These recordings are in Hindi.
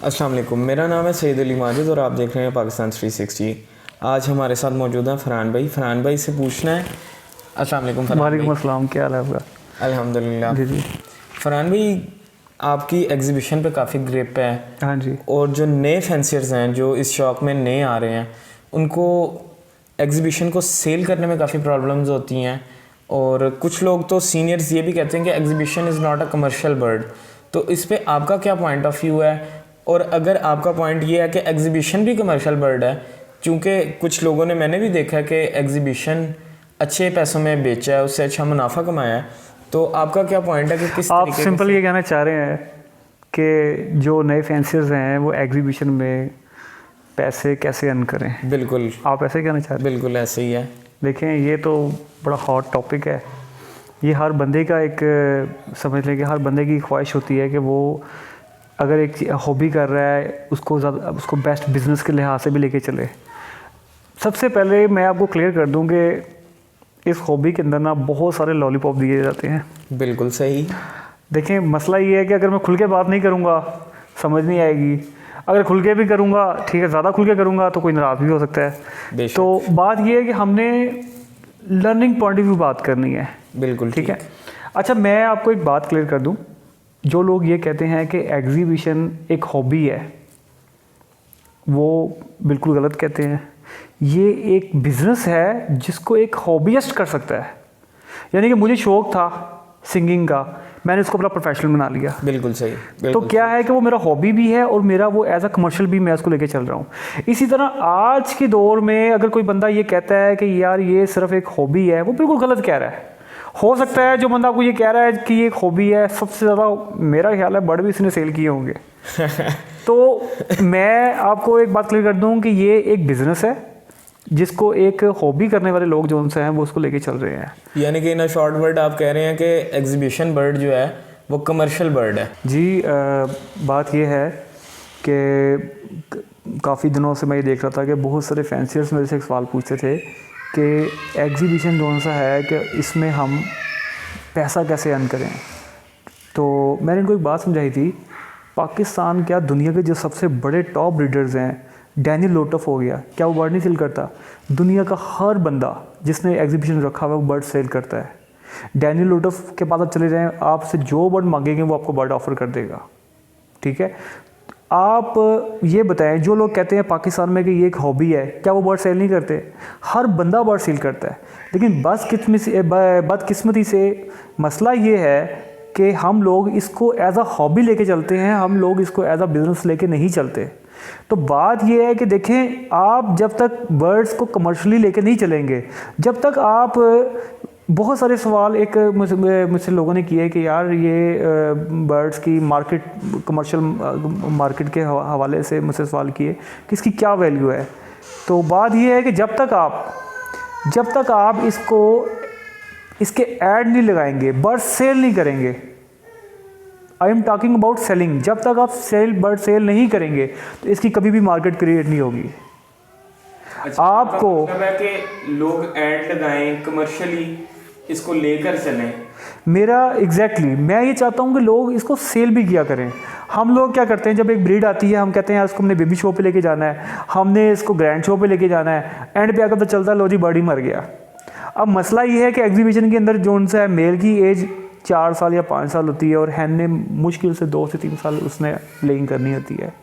अस्सलाम वालेकुम, मेरा नाम है सैयद अली माजिद और आप देख रहे हैं पाकिस्तान 360। आज हमारे साथ मौजूद हैं फ़रहान भाई। फ़रहान भाई से पूछना है। अस्सलाम वालेकुम फ़रहान भाई। वालेकुम अस्सलाम, क्या हाल है आपका? अल्हम्दुलिल्लाह। जी जी। फ़रहान भाई, आपकी एग्ज़िबिशन पे काफ़ी ग्रिप है। हाँ जी। और जो नए फैंसियर्स हैं जो इस शौक़ में नए आ रहे हैं, उनको एग्ज़िबिशन को सेल करने में काफ़ी प्रॉब्लम्स होती हैं। और कुछ लोग तो सीनियर्स ये भी कहते हैं कि exhibition is not a commercial bird. तो इस पे आपका क्या पॉइंट ऑफ व्यू है? और अगर आपका पॉइंट ये है कि एग्ज़िबिशन भी कमर्शियल बर्ड है, क्योंकि कुछ लोगों ने, मैंने भी देखा है कि एग्ज़िबिशन अच्छे पैसों में बेचा है, उससे अच्छा मुनाफा कमाया है, तो आपका क्या पॉइंट है कि किस आप तरीके सिंपल ये कहना चाह रहे हैं कि जो नए फैंसियर्स हैं वो एग्जीबिशन में पैसे कैसे अर्न करें? बिल्कुल, आप ऐसे कहना चाह रहे हैं? बिल्कुल ऐसे ही है। देखें, ये तो बड़ा हॉट टॉपिक है। ये हर बंदे का एक, समझ लें कि हर बंदे की ख्वाहिश होती है कि वो अगर एक हॉबी कर रहा है उसको बेस्ट बिजनेस के लिहाज से भी लेके चले। सबसे पहले मैं आपको क्लियर कर दूं कि इस हॉबी के अंदर ना बहुत सारे लॉलीपॉप दिए जाते हैं। बिल्कुल सही। देखें, मसला ये है कि अगर मैं खुल के बात नहीं करूँगा समझ नहीं आएगी, अगर खुल के भी करूँगा, ठीक है, ज़्यादा खुल के करूँगा तो कोई नाराज़ भी हो सकता है। तो बात ये है कि हमने लर्निंग पॉइंट ऑफ व्यू बात करनी है। बिल्कुल ठीक है। अच्छा, मैं आपको एक बात क्लियर कर दूं। जो लोग ये कहते हैं कि एग्जीबिशन एक हॉबी है, वो बिल्कुल गलत कहते हैं। ये एक बिज़नेस है जिसको एक हॉबीइस्ट कर सकता है। यानी कि मुझे शौक़ था सिंगिंग का, मैंने इसको अपना प्रोफेशनल बना लिया। बिल्कुल सही। तो क्या है कि वो मेरा हॉबी भी है और मेरा वो एज अ कमर्शियल भी मैं उसको लेके चल रहा हूँ। इसी तरह आज के दौर में अगर कोई बंदा ये कहता है कि यार ये सिर्फ एक हॉबी है, वो बिल्कुल गलत कह रहा है। हो सकता है जो बंदा आपको ये कह रहा है कि ये एक हॉबी है, सबसे ज़्यादा मेरा ख्याल है बर्ड भी इसने सेल किए होंगे। तो मैं आपको एक बात क्लियर कर दूं कि ये एक बिज़नेस है जिसको एक हॉबी करने वाले लोग जो उनसे हैं वो उसको लेके चल रहे हैं। यानी कि इन शॉर्ट वर्ड आप कह रहे हैं कि एग्जीबिशन बर्ड जो है वो कमर्शियल बर्ड है। जी, बात ये है कि काफ़ी दिनों से मैं ये देख रहा था कि बहुत सारे फैंसियर्स मेरे से एक सवाल पूछते थे कि एग्जीबिशन कौन सा है कि इसमें हम पैसा कैसे अर्न करें। तो मैंने इनको एक बात समझाई थी, पाकिस्तान क्या दुनिया के जो सबसे बड़े टॉप ब्रीडर्स हैं, डैनियल लोटफ हो गया, क्या वो बर्ड नहीं सेल करता? दुनिया का हर बंदा जिसने एग्जीबिशन रखा हुआ है वो बर्ड सेल करता है। डैनियल लोटफ के पास आप चले जाएं, आपसे जो बर्ड मांगेंगे वो आपको बर्ड ऑफर कर देगा। ठीक है। आप ये बताएं, जो लोग कहते हैं पाकिस्तान में कि ये एक हॉबी है, क्या वो बर्ड सेल नहीं करते? हर बंदा बर्ड सेल करता है। लेकिन बदकिस्मती से मसला ये है कि हम लोग इसको एज अ हॉबी लेके चलते हैं, हम लोग इसको एज अ बिज़नेस लेके नहीं चलते। तो बात ये है कि देखें, आप जब तक बर्ड्स को कमर्शियली लेके नहीं चलेंगे, जब तक आप बहुत सारे सवाल एक मुझसे लोगों ने किए कि यार ये बर्ड्स की मार्केट, कमर्शियल मार्केट के हवाले से मुझसे सवाल किए कि इसकी क्या वैल्यू है। तो बात ये है कि जब तक आप इसके ऐड नहीं लगाएंगे, बर्ड सेल नहीं करेंगे, I am talking about selling, जब तक आप बर्ड सेल नहीं करेंगे तो इसकी कभी भी मार्केट क्रिएट नहीं होगी। अच्छा, आपको मतलब है कि लोग ऐड लगाएं, कमर्शियली इसको लेकर चलें। मेरा एग्जैक्टली मैं ये चाहता हूँ कि लोग इसको सेल भी किया करें। हम लोग क्या करते हैं, जब एक ब्रीड आती है हम कहते हैं यार इसको हमने बेबी शो पे लेके जाना है, हमने इसको ग्रैंड शो पे लेके जाना है, एंड पे आकर तो चलता लो जी बर्ड ही मर गया। अब मसला ये है कि एग्जीबिशन के अंदर जो उनसे मेल की एज 4 साल या 5 साल होती है और हैन ने मुश्किल से 2 से 3 साल उसने लेइंग करनी होती है।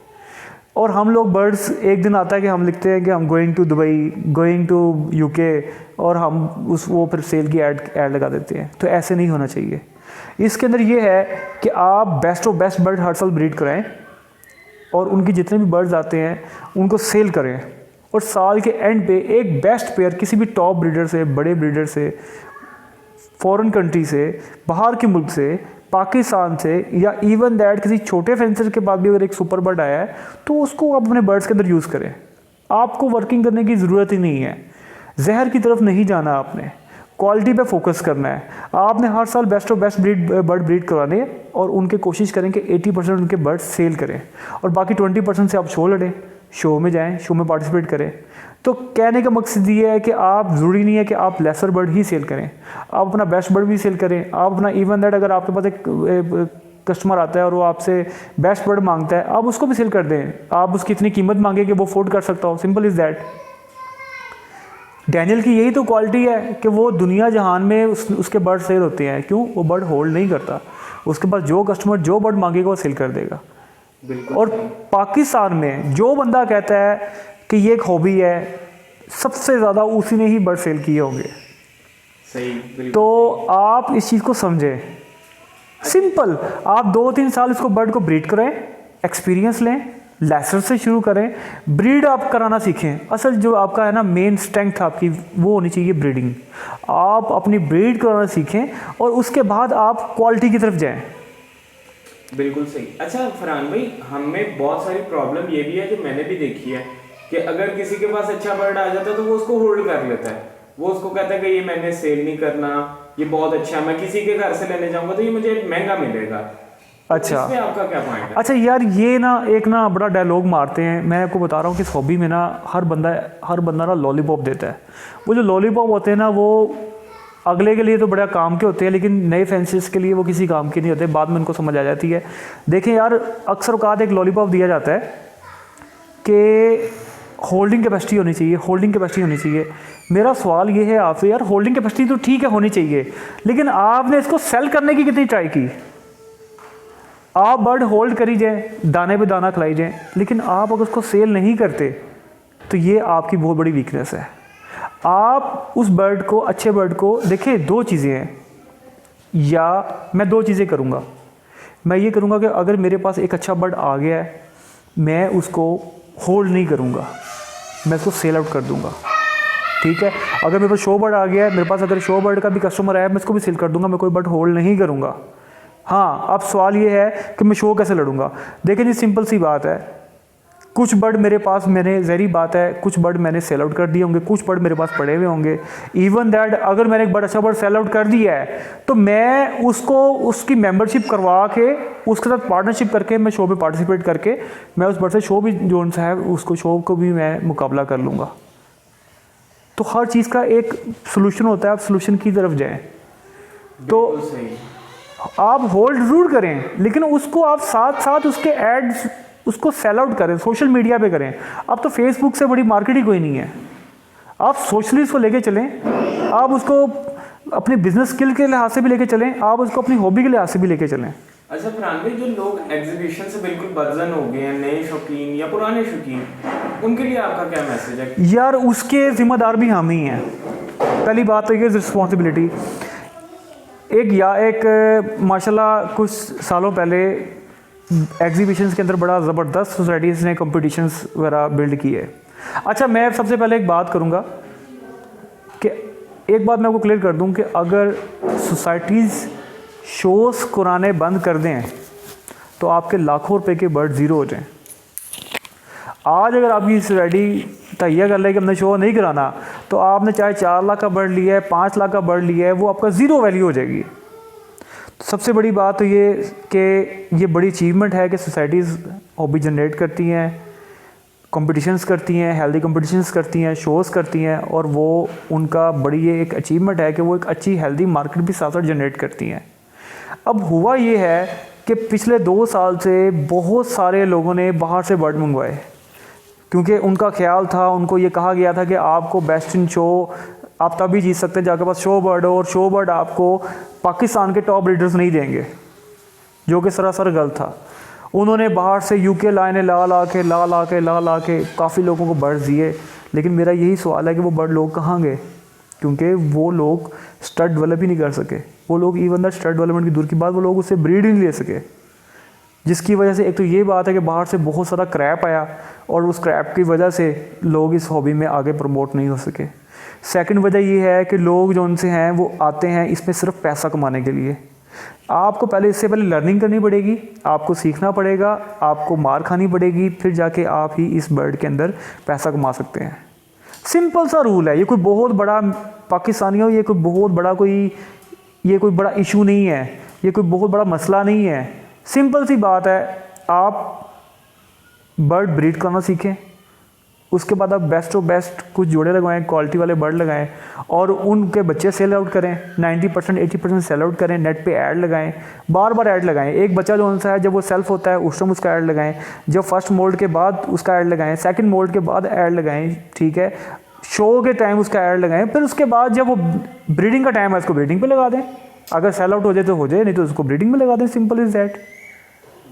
और हम लोग बर्ड्स, एक दिन आता है कि हम लिखते हैं कि हम going to Dubai, going to UK, और हम वो फिर सेल की ऐड लगा देते हैं। तो ऐसे नहीं होना चाहिए। इसके अंदर ये है कि आप बेस्ट ऑफ बेस्ट बर्ड हर साल ब्रीड कराएं और उनकी जितने भी बर्ड्स आते हैं उनको सेल करें, और साल के एंड पे एक बेस्ट पेयर किसी भी टॉप ब्रीडर से, बड़े ब्रीडर से, फॉरेन कंट्री से, बाहर के मुल्क से, पाकिस्तान से, या इवन दैट किसी छोटे फेंसर के बाद भी अगर एक सुपर बर्ड आया है तो उसको आप अपने बर्ड्स के अंदर यूज़ करें। आपको वर्किंग करने की ज़रूरत ही नहीं है, जहर की तरफ नहीं जाना, आपने क्वालिटी पे फोकस करना है। आपने हर साल best of best bird breed करवाने और उनके कोशिश करें कि 80% उनके बर्ड सेल करें, और बाकी 20% से आप शो लड़ें, शो में जाएं, शो में पार्टिसिपेट करें। तो कहने का मकसद ये है कि आप ज़रूरी नहीं है कि आप लेसर बर्ड ही सेल करें, आप अपना बेस्ट बर्ड भी सेल करें। आप अपना इवन दैट अगर आपके पास एक कस्टमर आता है और वो आपसे बेस्ट बर्ड मांगता है, आप उसको भी सेल कर दें, आप उसकी इतनी कीमत मांगे कि वो अफोर्ड कर सकता हो, सिंपल इज़ दैट। डैनियल की यही तो क्वालिटी है कि वो दुनिया जहान में उसके बर्ड सेल होते हैं। क्यों? वो बर्ड होल्ड नहीं करता, उसके पास जो कस्टमर जो बर्ड मांगेगा वो सेल कर देगा। और पाकिस्तान में जो बंदा कहता है कि ये एक हॉबी है, सबसे ज़्यादा उसी ने ही बर्ड सेल किए होंगे। सही। तो आप इस चीज़ को समझें, सिंपल, आप 2-3 साल इसको बर्ड को ब्रीड करें, एक्सपीरियंस लें, लेसर से शुरू करें, ब्रीड आप कराना सीखें। असल जो आपका है ना मेन स्ट्रेंथ आपकी वो होनी चाहिए ब्रीडिंग। आप अपनी ब्रीड कराना सीखें और उसके बाद आप क्वालिटी की तरफ जाएं। बिल्कुल सही। अच्छा फरहान भाई, हमें बहुत सारी प्रॉब्लम ये भी है जो मैंने भी देखी है कि अगर किसी के पास अच्छा बर्ड आ जाता है तो वो उसको होल्ड कर लेता है, वो उसको कहता है कि ये मैंने सेल नहीं करना, ये बहुत अच्छा है, मैं किसी के घर से लेने जाऊंगा तो ये मुझे महंगा मिलेगा। अच्छा, इसमें आपका क्या पॉइंट है? अच्छा यार, ये ना एक ना बड़ा डायलॉग मारते हैं। मैं आपको बता रहा हूँ कि इस हॉबी में ना हर बंदा ना लॉलीपॉप देता है। वो जो लॉलीपॉप होते हैं ना वो अगले के लिए तो बड़ा काम के होते हैं, लेकिन नए फैंसीज के लिए वो किसी काम के नहीं होते, बाद में उनको समझ आ जाती है। देखें यार, अक्सर औकात एक लॉलीपॉप दिया जाता है कि होल्डिंग कैपेसिटी होनी चाहिए, होल्डिंग कैपेसिटी होनी चाहिए। मेरा सवाल ये है आपसे यार, होल्डिंग कैपेसिटी तो ठीक है होनी चाहिए, लेकिन आपने इसको सेल करने की कितनी ट्राई की? आप बर्ड होल्ड करी जाए, दाने पे दाना खिलाई जाए, लेकिन आप अगर उसको सेल नहीं करते तो ये आपकी बहुत बड़ी वीकनेस है। आप उस बर्ड को, अच्छे बर्ड को, देखिए 2 चीज़ें हैं, या मैं 2 चीज़ें करूँगा। मैं ये करूँगा कि अगर मेरे पास एक अच्छा बर्ड आ गया है, मैं उसको होल्ड नहीं करूँगा, मैं उसको सेल आउट कर दूँगा, ठीक है। अगर मेरे पास शो बर्ड आ गया है, मेरे पास अगर शो बर्ड का भी कस्टमर आया, मैं उसको भी सेल कर दूँगा, मैं कोई बर्ड होल्ड नहीं करूँगा। हाँ, अब सवाल ये है कि मैं शो कैसे लड़ूंगा। देखिए जी, सिंपल सी बात है, कुछ बर्ड मेरे पास, मैंने ज़हरी बात है, कुछ बर्ड मैंने सेल आउट कर दिए होंगे, कुछ बर्ड मेरे पास पड़े हुए होंगे। इवन दैट अगर मैंने एक बर्ड अच्छा बर्ड सेल आउट कर दिया है तो मैं उसको उसकी मेंबरशिप करवा के उसके साथ पार्टनरशिप करके मैं शो में पार्टिसिपेट करके मैं उस बर्ड से शो भी जो सा है उसको शो को भी मैं मुकाबला कर लूँगा। तो हर चीज़ का एक सोल्यूशन होता है, आप सोल्यूशन की तरफ जाएँ। तो आप होल्ड जरूर करें, लेकिन उसको आप साथ साथ उसके एड्स उसको सेल आउट करें, सोशल मीडिया पे करें। अब तो फेसबुक से बड़ी मार्केट ही कोई नहीं है। आप सोशली उसको लेके चलें, आप उसको अपने बिजनेस स्किल के लिहाज से भी लेके चलें, आप उसको अपनी हॉबी के लिहाज से भी लेके चलें। अच्छा फरहान भाई, जो लोग एग्जीबिशन से बिल्कुल बदजन हो गए हैं, नए शौकीन या पुराने शौकीन, उनके लिए आपका क्या मैसेज है? यार, उसके जिम्मेदार भी हम ही हैं। पहली बात तो ये रिस्पॉन्सिबिलिटी, एक माशाल्लाह कुछ सालों पहले एग्जीबिशंस के अंदर बड़ा ज़बरदस्त सोसाइटीज़ ने कंपटीशंस वगैरह बिल्ड किए। अच्छा, मैं सबसे पहले एक बात करूँगा कि एक बात मैं आपको क्लियर कर दूँ कि अगर सोसाइटीज़ शोज़ कराने बंद कर दें तो आपके लाखों रुपए के बर्ड ज़ीरो हो जाएं। आज अगर आपकी सोसाइटी तैयार कर ले कि हमने शो नहीं कराना, तो आपने चाहे 4 लाख का बर्ड लिया है, 5 लाख का बर्ड लिया है, वो आपका ज़ीरो वैल्यू हो जाएगी। तो सबसे बड़ी बात तो ये कि ये बड़ी अचीवमेंट है कि सोसाइटीज़ हॉबी जनरेट करती हैं, कॉम्पिटिशन्स करती हैं, हेल्दी कॉम्पिटिशन्स करती हैं, शोज़ करती हैं, और वो उनका बड़ी ये एक अचीवमेंट है कि वो एक अच्छी हेल्दी मार्केट भी साथ साथ जनरेट करती हैं। अब हुआ ये है कि पिछले 2 साल से बहुत सारे लोगों ने बाहर से बर्ड मंगवाए, क्योंकि उनका ख्याल था, उनको ये कहा गया था कि आपको बेस्ट इन शो आप तभी जीत सकते हैं जब आपके पास शो बर्ड हो, और शो बर्ड आपको पाकिस्तान के टॉप ब्रीडर्स नहीं देंगे, जो कि सरासर गलत था। उन्होंने बाहर से यूके लाइने ला के काफ़ी लोगों को बर्ड दिए, लेकिन मेरा यही सवाल है कि वो बर्ड लोग कहाँ गए? क्योंकि वो लोग स्टड डेवलप ही नहीं कर सके। वो लोग इवन द स्टड डेवलपमेंट की दूर की बात, वो लोग उससे ब्रीड ही नहीं ले सके, जिसकी वजह से एक तो ये बात है कि बाहर से बहुत सारा क्रैप आया, और उस क्रैप की वजह से लोग इस हॉबी में आगे प्रमोट नहीं हो सके। सेकंड वजह ये है कि लोग जो उनसे हैं वो आते हैं इसमें सिर्फ पैसा कमाने के लिए। आपको पहले इससे पहले लर्निंग करनी पड़ेगी, आपको सीखना पड़ेगा, आपको मार खानी पड़ेगी, फिर जाके आप ही इस बर्ड के अंदर पैसा कमा सकते हैं। सिंपल सा रूल है, ये कोई बहुत बड़ा पाकिस्तानियों ये कोई बड़ा इशू नहीं है, ये कोई बहुत बड़ा मसला नहीं है। सिंपल सी बात है, आप बर्ड ब्रीड करना सीखें, उसके बाद आप बेस्ट ऑफ बेस्ट कुछ जोड़े लगवाएं, क्वालिटी वाले बर्ड लगाएं और उनके बच्चे सेल आउट करें, 90% 80% सेल आउट करें, नेट पे ऐड लगाएं, बार बार ऐड लगाएं। एक बच्चा जो सा है जब वो सेल्फ होता है उस टाइम उसका ऐड लगाएं, जब फर्स्ट मोल्ड के बाद उसका ऐड लगाएं, सेकंड मोल्ड के बाद ऐड लगाएं, ठीक है, शो के टाइम उसका ऐड लगाएं, फिर उसके बाद जब वो ब्रीडिंग का टाइम है उसको ब्रीडिंग पे लगा दें। अगर सेल आउट हो जाए तो हो जाए, नहीं तो उसको ब्रीडिंग में लगा दें, सिंपल इज दैट।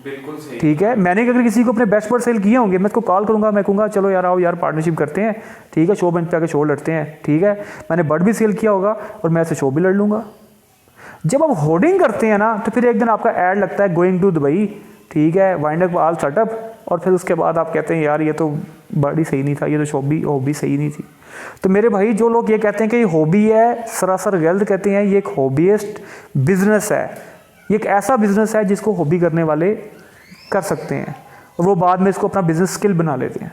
बिल्कुल सही। ठीक है, मैंने अगर किसी को अपने बेस्ट बर्ड सेल किए होंगे मैं उसको कॉल करूंगा, मैं कहूँगा चलो यार आओ यार पार्टनरशिप करते हैं, ठीक है, शो बेंच पे आके शो लड़ते हैं, ठीक है, मैंने बर्ड भी सेल किया होगा और मैं ऐसे शो भी लड़ लूँगा। जब आप होर्डिंग करते हैं ना तो फिर एक दिन आपका ऐड लगता है गोइंग टू दुबई, ठीक है, वाइंड अप ऑल सेटअप, और फिर उसके बाद आप कहते हैं यार ये तो बर्ड ही सही नहीं था, ये तो हॉबी सही नहीं थी। तो मेरे भाई जो लोग ये कहते हैं कि ये हॉबी है, सरासर गलत कहते हैं। ये एक हॉबीइस्ट बिजनेस है, ये एक ऐसा बिजनेस है जिसको हॉबी करने वाले कर सकते हैं और वो बाद में इसको अपना बिजनेस स्किल बना लेते हैं।